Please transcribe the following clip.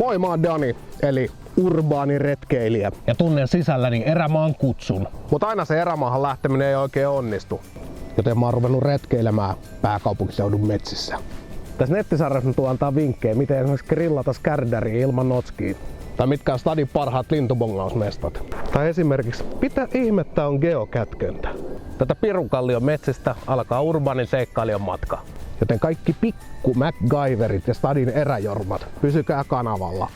Moi, mä oon Dani, eli urbaani retkeilijä. Ja tunnen sisälläni erämaan kutsun. Mutta aina se erämaahan lähteminen ei oikein onnistu. Joten mä oon ruvennut retkeilemään pääkaupunkiseudun metsissä. Tässä nettisarjassa tuon antaa vinkkejä, miten esimerkiksi grillata skärdäriä ilman notskia. Tai mitkä on stadin parhaat lintubongausmestat. Tai esimerkiksi, mitä ihmettä on geokätkentä? Tätä Pirukallion metsistä alkaa urbaanin seikkailijan matka. Joten kaikki pikku MacGyverit ja stadin eräjormat, pysykää kanavalla.